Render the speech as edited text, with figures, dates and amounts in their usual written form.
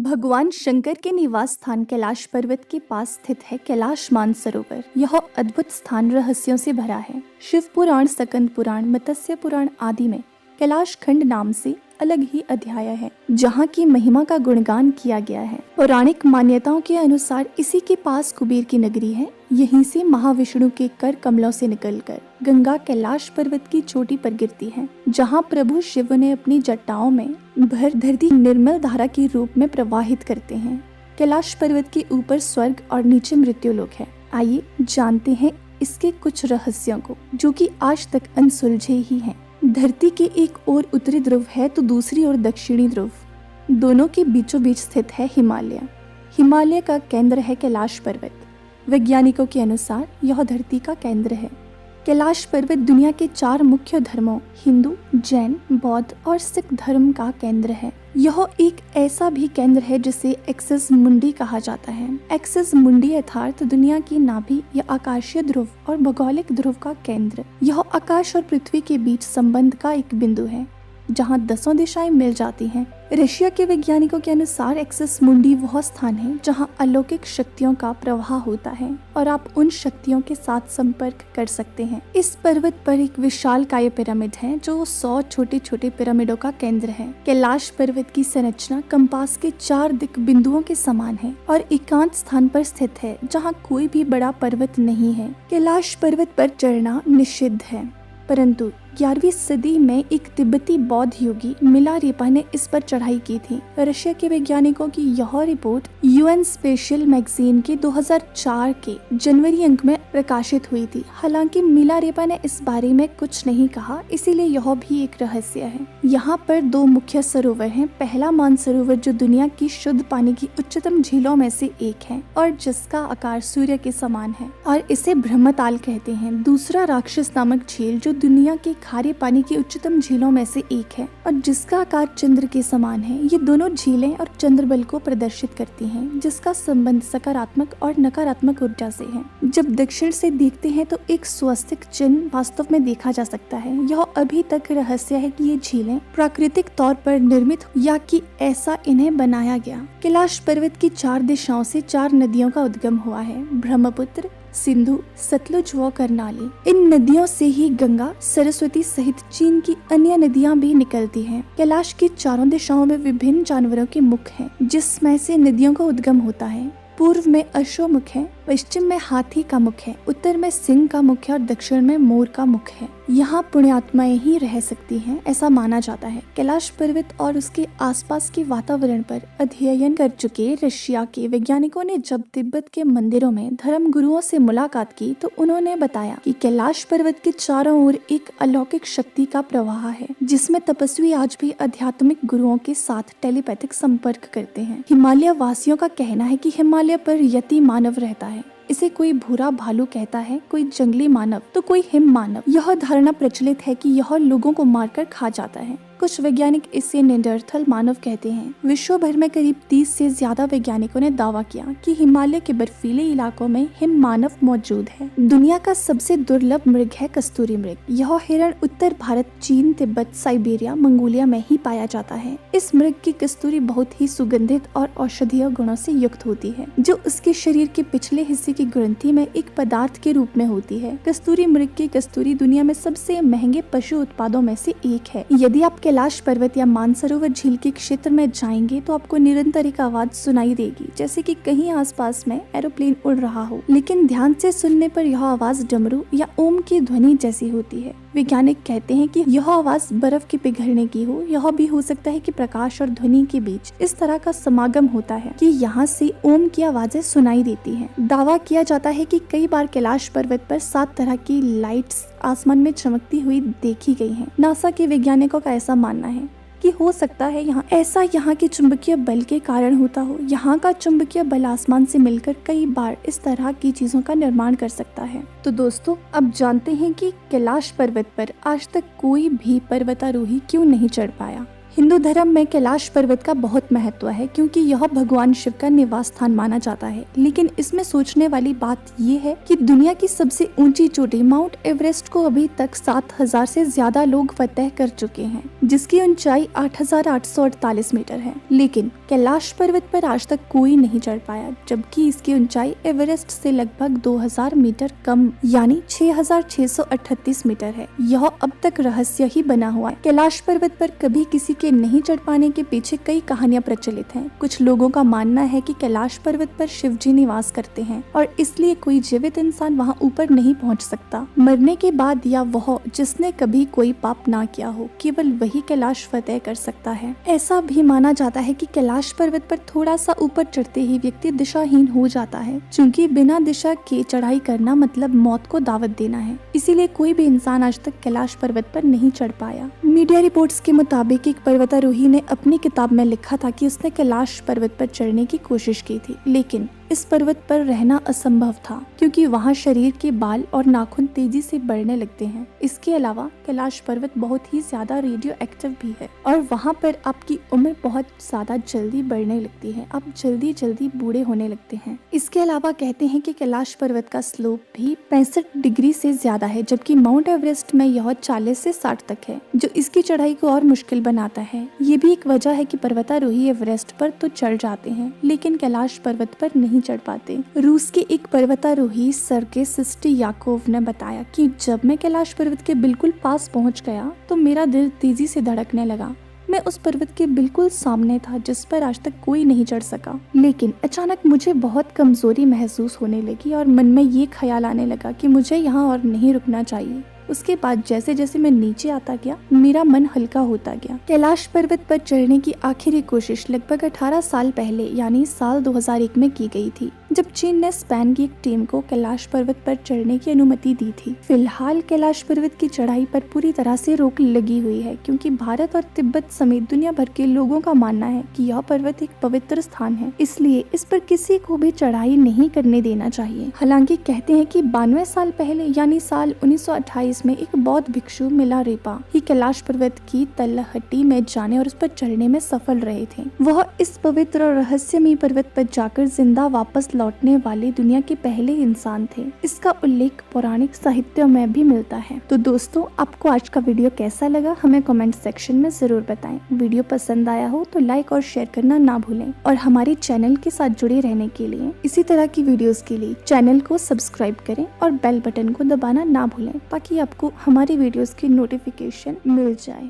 भगवान शंकर के निवास स्थान कैलाश पर्वत के पास स्थित है कैलाश मानसरोवर। यह अद्भुत स्थान रहस्यों से भरा है। शिव पुराण, स्कंद पुराण, मत्स्य पुराण आदि में कैलाश खंड नाम से अलग ही अध्याय है, जहाँ की महिमा का गुणगान किया गया है। पौराणिक मान्यताओं के अनुसार इसी के पास कुबेर की नगरी है। यहीं से महाविष्णु के कर कमलों से निकलकर गंगा कैलाश पर्वत की चोटी पर गिरती है, जहाँ प्रभु शिव ने अपनी जटाओं में भर धरती निर्मल धारा के रूप में प्रवाहित करते हैं। कैलाश पर्वत के ऊपर स्वर्ग और नीचे मृत्युलोक है। आइए जानते हैं इसके कुछ रहस्यों को, जो कि आज तक अनसुलझे ही हैं। धरती के एक ओर उत्तरी ध्रुव है तो दूसरी ओर दक्षिणी ध्रुव। दोनों के बीचों बीच स्थित है हिमालय। हिमालय का केंद्र है कैलाश पर्वत। वैज्ञानिकों के अनुसार यह धरती का केंद्र है। कैलाश पर्वत दुनिया के 4 मुख्य धर्मों हिंदू, जैन, बौद्ध और सिख धर्म का केंद्र है। यह एक ऐसा भी केंद्र है जिसे एक्सिस मुंडी कहा जाता है। एक्सिस मुंडी अर्थात दुनिया की नाभि या आकाशीय ध्रुव और भौगोलिक ध्रुव का केंद्र। यह आकाश और पृथ्वी के बीच संबंध का एक बिंदु है, जहाँ 10 दिशाएं मिल जाती हैं। रशिया के वैज्ञानिकों के अनुसार एक्सिस मुंडी वह स्थान है जहाँ अलौकिक शक्तियों का प्रवाह होता है और आप उन शक्तियों के साथ संपर्क कर सकते हैं। इस पर्वत पर एक विशालकाय पिरामिड है जो 100 छोटे छोटे पिरामिडों का केंद्र है। कैलाश पर्वत की संरचना कंपास के 4 दिक बिंदुओं के समान है और एकांत स्थान पर स्थित है, जहाँ कोई भी बड़ा पर्वत नहीं है। कैलाश पर्वत पर चढ़ना निषिद्ध है, परंतु 11वीं सदी में एक तिब्बती बौद्ध योगी मिलारेपा ने इस पर चढ़ाई की थी। रशिया के वैज्ञानिकों की यह रिपोर्ट यूएन स्पेशल मैगजीन के 2004 के जनवरी अंक में प्रकाशित हुई थी। हालांकि मिलारेपा ने इस बारे में कुछ नहीं कहा, इसीलिए यह भी एक रहस्य है। यहाँ पर 2 मुख्य सरोवर हैं। पहला मानसरोवर जो दुनिया की शुद्ध पानी की उच्चतम झीलों में से एक है और जिसका आकार सूर्य के समान है और इसे ब्रह्मताल कहते हैं। दूसरा राक्षस नामक झील जो दुनिया के खारे पानी की उच्चतम झीलों में से एक है और जिसका आकार चंद्र के समान है। ये दोनों झीलें और चंद्र बल को प्रदर्शित करती हैं, जिसका संबंध सकारात्मक और नकारात्मक ऊर्जा से है। जब दक्षिण से देखते हैं तो एक स्वस्तिक चिन्ह वास्तव में देखा जा सकता है। यह अभी तक रहस्य है कि ये झीलें प्राकृतिक तौर पर निर्मित या कि ऐसा इन्हें बनाया गया। कैलाश पर्वत की 4 दिशाओं से 4 नदियों का उद्गम हुआ है, ब्रह्मपुत्र, सिंधु, सतलुज व करनाली। इन नदियों से ही गंगा, सरस्वती सहित चीन की अन्य नदियां भी निकलती हैं। कैलाश की 4 दिशाओं में विभिन्न जानवरों के मुख हैं, जिसमें से नदियों का उद्गम होता है। पूर्व में अश्वमुख है, पश्चिम में हाथी का मुख है, उत्तर में सिंह का मुख है और दक्षिण में मोर का मुख है। यहाँ पुण्यात्माएं ही रह सकती हैं, ऐसा माना जाता है। कैलाश पर्वत और उसके आसपास के वातावरण पर अध्ययन कर चुके रशिया के वैज्ञानिकों ने जब तिब्बत के मंदिरों में धर्म गुरुओं से मुलाकात की तो उन्होंने बताया कि कैलाश पर्वत के चारों ओर एक अलौकिक शक्ति का प्रवाह है, जिसमें तपस्वी आज भी आध्यात्मिक गुरुओं के साथ टेलीपैथिक संपर्क करते हैं। हिमालय वासियों का कहना है कि हिमालय पर यति मानव रहता है। इसे कोई भूरा भालू कहता है, कोई जंगली मानव तो कोई हिम मानव। यह धारणा प्रचलित है कि यह लोगों को मारकर खा जाता है। कुछ वैज्ञानिक इसे निंडरथल मानव कहते हैं। विश्व भर में करीब 30 से ज्यादा वैज्ञानिकों ने दावा किया कि हिमालय के बर्फीले इलाकों में हिम मानव मौजूद है। दुनिया का सबसे दुर्लभ मृग है कस्तूरी मृग। यह हिरण उत्तर भारत, चीन, तिब्बत, साइबेरिया, मंगोलिया में ही पाया जाता है। इस मृग की कस्तूरी बहुत ही सुगंधित और औषधीय गुणों से युक्त होती है, जो उसके शरीर के पिछले हिस्से की ग्रंथि में एक पदार्थ के रूप में होती है। कस्तूरी मृग की कस्तूरी दुनिया में सबसे महंगे पशु उत्पादों में से एक है। यदि आप कैलाश पर्वत या मानसरोवर झील के क्षेत्र में जाएंगे तो आपको निरंतर एक आवाज सुनाई देगी, जैसे कि कहीं आसपास में एरोप्लेन उड़ रहा हो। लेकिन ध्यान से सुनने पर यह आवाज डमरू या ओम की ध्वनि जैसी होती है। वैज्ञानिक कहते हैं कि यह आवाज बर्फ के पिघलने की हो। यह भी हो सकता है कि प्रकाश और ध्वनि के बीच इस तरह का समागम होता है कि यहाँ से ओम की आवाजें सुनाई देती हैं। दावा किया जाता है कि कई बार कैलाश पर्वत पर 7 तरह की लाइट्स आसमान में चमकती हुई देखी गई हैं। नासा के वैज्ञानिकों का ऐसा मानना है कि हो सकता है यहाँ के चुंबकीय बल के कारण होता हो। यहाँ का चुंबकीय बल आसमान से मिलकर कई बार इस तरह की चीजों का निर्माण कर सकता है। तो दोस्तों, अब जानते हैं कि कैलाश पर्वत पर आज तक कोई भी पर्वतारोही क्यों नहीं चढ़ पाया। हिंदू धर्म में कैलाश पर्वत का बहुत महत्व है, क्योंकि यह भगवान शिव का निवास स्थान माना जाता है। लेकिन इसमें सोचने वाली बात ये है कि दुनिया की सबसे ऊंची चोटी माउंट एवरेस्ट को अभी तक 7000 से ज्यादा लोग फतह कर चुके हैं। जिसकी ऊंचाई 8,848 मीटर है। लेकिन कैलाश पर्वत पर आज तक कोई नहीं चढ़ पाया, जबकि इसकी ऊंचाई एवरेस्ट से लगभग 2000 मीटर कम यानी 6,638 मीटर है। यह अब तक रहस्य ही बना हुआ है। कैलाश पर्वत पर कभी किसी के नहीं चढ़ पाने के पीछे कई कहानियां प्रचलित हैं। कुछ लोगों का मानना है कि कैलाश पर्वत पर शिव जी निवास करते हैं और इसलिए कोई जीवित इंसान वहां ऊपर नहीं पहुंच सकता। मरने के बाद या वह जिसने कभी कोई पाप ना किया हो, केवल वही कैलाश फतेह कर सकता है। ऐसा भी माना जाता है कि कैलाश पर्वत पर थोड़ा सा ऊपर चढ़ते ही व्यक्ति दिशाहीन हो जाता है, क्योंकि बिना दिशा के चढ़ाई करना मतलब मौत को दावत देना है। इसीलिए कोई भी इंसान आज तक कैलाश पर्वत पर नहीं चढ़ पाया। मीडिया रिपोर्ट्स के मुताबिक एक पर्वतारोही ने अपनी किताब में लिखा था कि उसने कैलाश पर्वत पर चढ़ने की कोशिश की थी, लेकिन इस पर्वत पर रहना असंभव था क्योंकि वहाँ शरीर के बाल और नाखून तेजी से बढ़ने लगते हैं। इसके अलावा कैलाश पर्वत बहुत ही ज्यादा रेडियो एक्टिव भी है और वहाँ पर आपकी उम्र बहुत ज्यादा जल्दी बढ़ने लगती है। आप जल्दी जल्दी बूढ़े होने लगते हैं। इसके अलावा कहते हैं कि कैलाश पर्वत का स्लोप भी 65 डिग्री से ज्यादा है, जबकि माउंट एवरेस्ट में यह 40 से 60 तक है, जो इसकी चढ़ाई को और मुश्किल बनाता है। ये भी एक वजह है कि पर्वतारोही एवरेस्ट पर तो चढ़ जाते हैं, लेकिन कैलाश पर्वत पर नहीं चढ़ पाते। रूस के एक पर्वतारोही सर्गे सिस्टियाकोव ने बताया कि जब मैं कैलाश पर्वत के बिल्कुल पास पहुंच गया तो मेरा दिल तेजी से धड़कने लगा। मैं उस पर्वत के बिल्कुल सामने था जिस पर आज तक कोई नहीं चढ़ सका, लेकिन अचानक मुझे बहुत कमजोरी महसूस होने लगी और मन में ये ख्याल आने लगा कि मुझे यहाँ और नहीं रुकना चाहिए। उसके बाद जैसे जैसे मैं नीचे आता गया, मेरा मन हल्का होता गया। कैलाश पर्वत पर चढ़ने की आखिरी कोशिश लगभग 18 साल पहले यानी साल 2001 में की गई थी, जब चीन ने स्पेन की एक टीम को कैलाश पर्वत पर चढ़ने की अनुमति दी थी। फिलहाल कैलाश पर्वत की चढ़ाई पर पूरी तरह से रोक लगी हुई है, क्योंकि भारत और तिब्बत समेत दुनिया भर के लोगों का मानना है कि यह पर्वत एक पवित्र स्थान है, इसलिए इस पर किसी को भी चढ़ाई नहीं करने देना चाहिए। हालांकि कहते हैं कि 92 साल पहले यानी साल 1928 में एक बौद्ध भिक्षु मिलारेपा ही कैलाश पर्वत की तलहटी में जाने और उस पर चढ़ने में सफल रहे थे। वह इस पवित्र और रहस्यमयी पर्वत पर जाकर जिंदा वापस लौटने वाले दुनिया के पहले इंसान थे। इसका उल्लेख पौराणिक साहित्य में भी मिलता है। तो दोस्तों, आपको आज का वीडियो कैसा लगा हमें कमेंट सेक्शन में जरूर बताएं। वीडियो पसंद आया हो तो लाइक और शेयर करना ना भूलें और हमारे चैनल के साथ जुड़े रहने के लिए, इसी तरह की वीडियोस के लिए चैनल को सब्सक्राइब करें और बेल बटन को दबाना ना भूलें, ताकि आपको हमारी वीडियोस की नोटिफिकेशन मिल जाए।